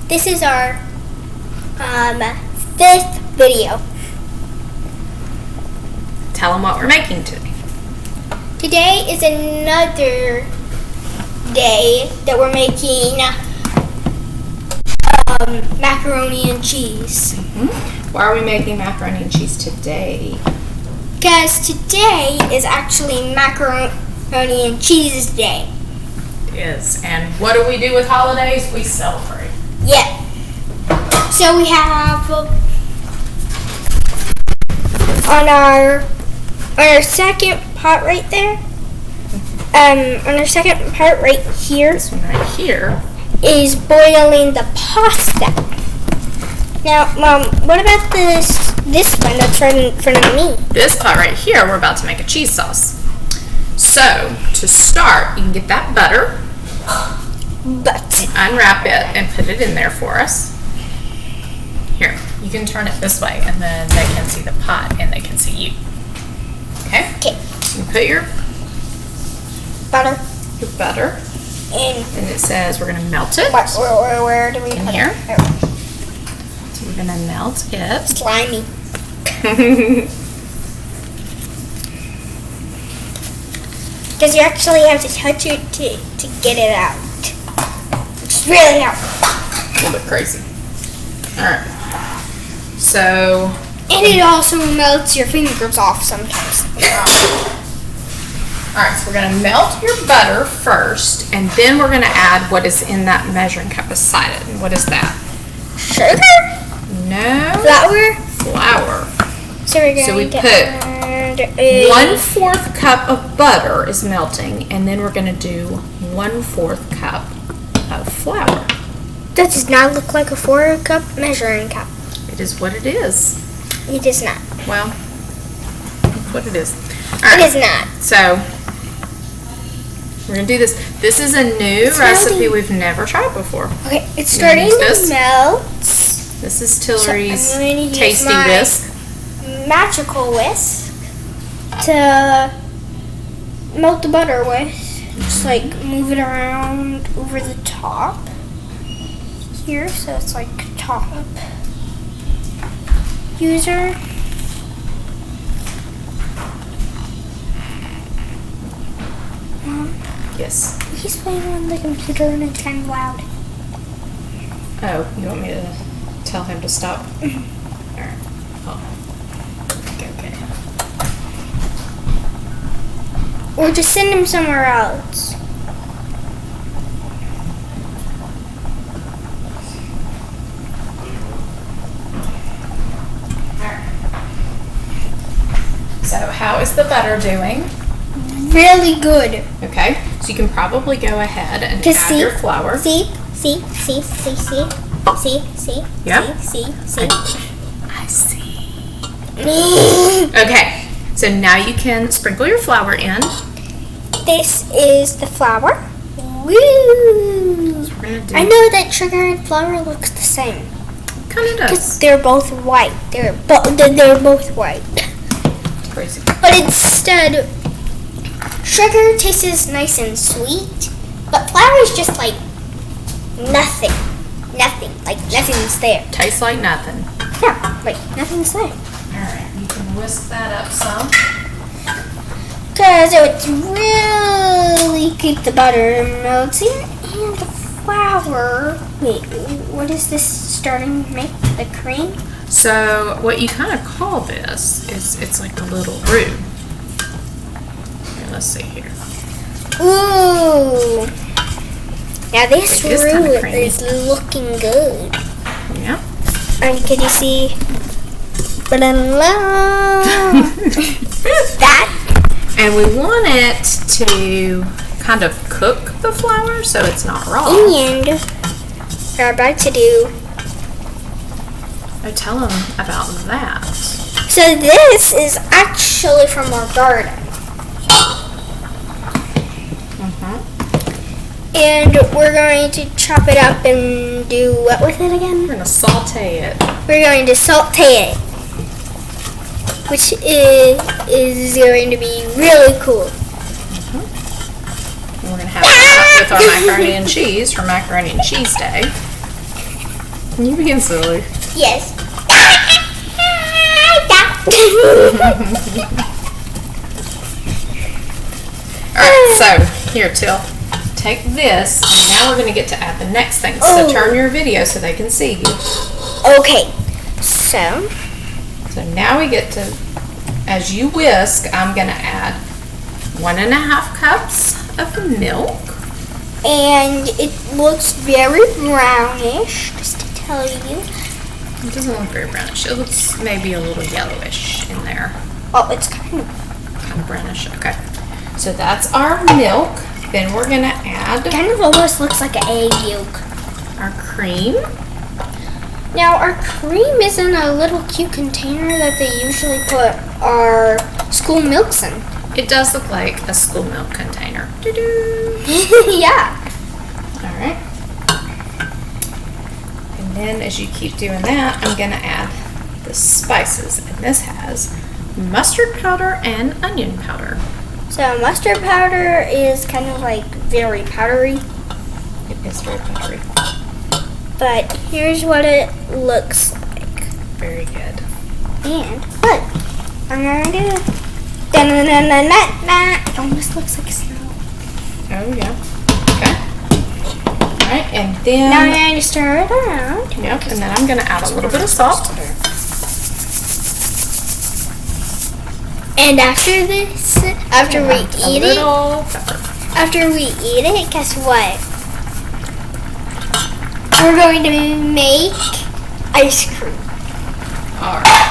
This is our 5th video. Tell them what we're making today. Today is another day that we're making macaroni and cheese. Why are we making macaroni and cheese today? Because today is actually macaroni and cheese day. It is. And what do we do with holidays? We celebrate. Yeah. So we have on our second pot right there. On our second part right here. This one right here is boiling the pasta. Now, Mom, what about this one that's right in front of me? This pot right here, we're about to make a cheese sauce. So, to start, you can get that butter, unwrap it, and put it in there for us. Here, you can turn it this way, and then they can see the pot, and they can see you. Okay? Okay. You put your Butter. And it says we're going to melt it. Where do we In put here? it? So we're going to melt it. Slimy. Because you actually have to touch it to get it out. It's really hard. A little bit crazy. Alright. So. And it also melts your fingers off sometimes. Alright, so we're going to melt your butter first, and then we're going to add what is in that measuring cup beside it. And what is that? Sugar? No. Flour. So we put 1/4 cup of butter is melting, and then we're going to do 1/4 cup of flour. That does not look like a 4-cup measuring cup. It is what it is. It is not. Well, it's what it is. All right. It is not. So we're going to do this. This is a new recipe we've never tried before. Okay, it's starting to melt. This is Tillery's so I'm going to Tasty use my Whisk. Magical whisk to melt the butter with. Just like move it around over the top here, so it's like top user. Yes. He's playing on the computer and it's kind of loud. Oh, you want me to tell him to stop? Alright. Oh. Okay. Or just send him somewhere else. So how is the butter doing? Really good. Okay, so you can probably go ahead and add your flour. See? Yeah. See? I see. Okay, so now you can sprinkle your flour in. This is the flour. Woo! So we're gonna do I know that sugar and flour looks the same. Kind of does. Because they're both white. They're both white. It's crazy. But instead, sugar tastes nice and sweet, but flour is just like nothing. Like nothing's there. Tastes like nothing. Yeah, like nothing's there. Alright, you can whisk that up some. Because it would really keep the butter melting and the flour. Wait, what is this starting to make? The cream? So what you kind of call this is it's like a little roux. Here, let's see here. Ooh. Now this roux is looking good. Yeah. And can you see? That. And we want it to kind of cook the flour so it's not raw. And we're about to do. Oh, tell them about that. So this is actually from our garden. And we're going to chop it up and do what with it again? We're going to saute it. We're going to saute it, which is going to be really cool. And we're going to have that with our macaroni and cheese for Macaroni and Cheese Day. You being silly. Yes. Alright, so here, Till. Take this. Now we're going to get to add the next thing. So turn your video so they can see you. Okay. So now we get to, as you whisk, I'm going to add 1.5 cups of milk. And it looks very brownish, just to tell you. It doesn't look very brownish. It looks maybe a little yellowish in there. Oh, it's kind of Brownish. Okay. So that's our milk. Then we're going to add kind of almost looks like an egg yolk. our cream. Now our cream is in a little cute container that they usually put our school milks in. It does look like a school milk container. Doo-doo. Yeah. All right. And then as you keep doing that, I'm going to add the spices. And this has mustard powder and onion powder. So mustard powder is kind of like very powdery. It is very powdery. But here's what it looks like. Very good. And look, I'm gonna do it. It almost looks like snow. Oh, yeah. Okay. All right, and then... Now I'm going to stir it around. Yep, and then I'm going to add a little bit of salt. And after this, after we eat it, after we eat it, guess what? We're going to make ice cream. All right.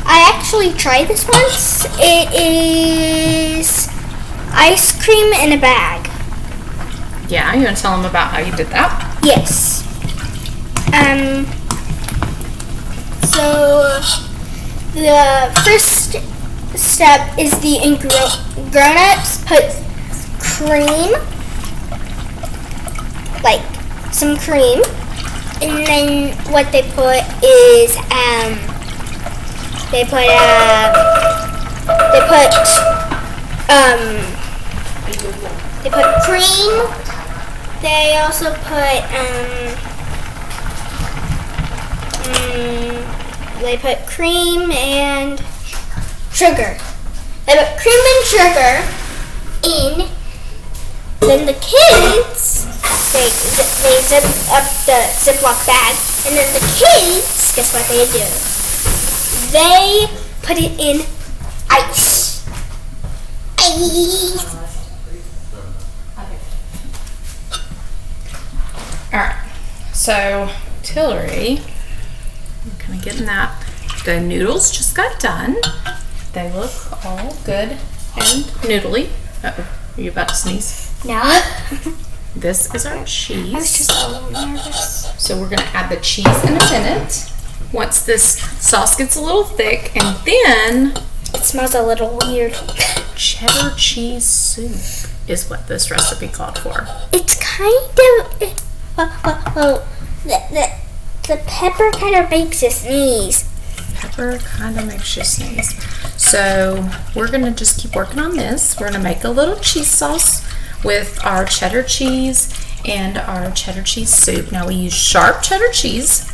I actually tried this once. It is ice cream in a bag. Yeah, you want to tell them about how you did that? Yes. So the first step is the grown-ups put cream, like some cream, and then what they put is they put cream. They also put cream and sugar. They put cream and sugar in. Then the kids, they zip up the Ziploc bag, and then the kids, guess what they do? They put it in ice. Ice. All right. So, Tillery, I'm kind of getting that. The noodles just got done. They look all good and noodly. Uh-oh. Are you about to sneeze? No. This is our cheese. I was just a little nervous. So we're going to add the cheese in a minute. Once this sauce gets a little thick, and then it smells a little weird. Cheddar cheese soup is what this recipe called for. It's kind of the pepper kind of makes you sneeze. Pepper kind of makes you sneeze. So we're going to just keep working on this. We're going to make a little cheese sauce with our cheddar cheese and our cheddar cheese soup. Now we use sharp cheddar cheese,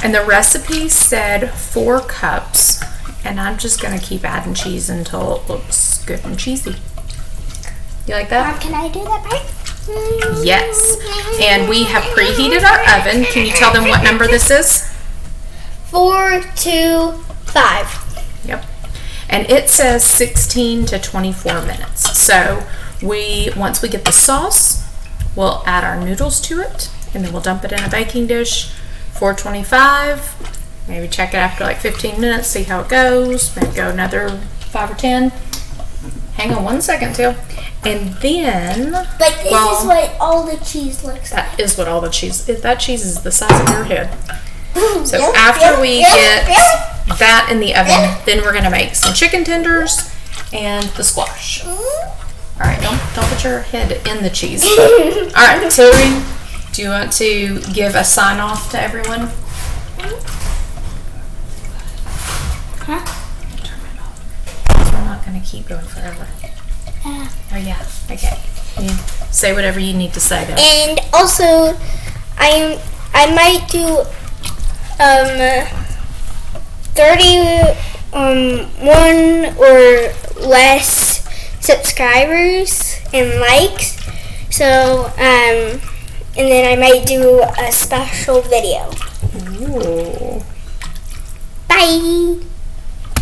and the recipe said 4 cups, and I'm just going to keep adding cheese until it looks good and cheesy. You like that? Mom, can I do that part? Yes. And we have preheated our oven. Can you tell them what number this is? 425. Yep. And it says 16 to 24 minutes. So once we get the sauce, we'll add our noodles to it, and then we'll dump it in a baking dish. 425. Maybe check it after like 15 minutes, see how it goes. Maybe go another 5 or 10. Hang on one second, Till. And then... But this is what all the cheese looks like. That is what all the cheese... That cheese is the size of your head. So after we get that in the oven, then we're going to make some chicken tenders and the squash. All right, don't put your head in the cheese. All right, Tillery, do you want to give a sign off to everyone? Huh? Turn it off. We're not going to keep going forever. Oh yeah. Okay. You say whatever you need to say though. And also, I might do 31 or less subscribers and likes. So and then I might do a special video. Ooh. Bye.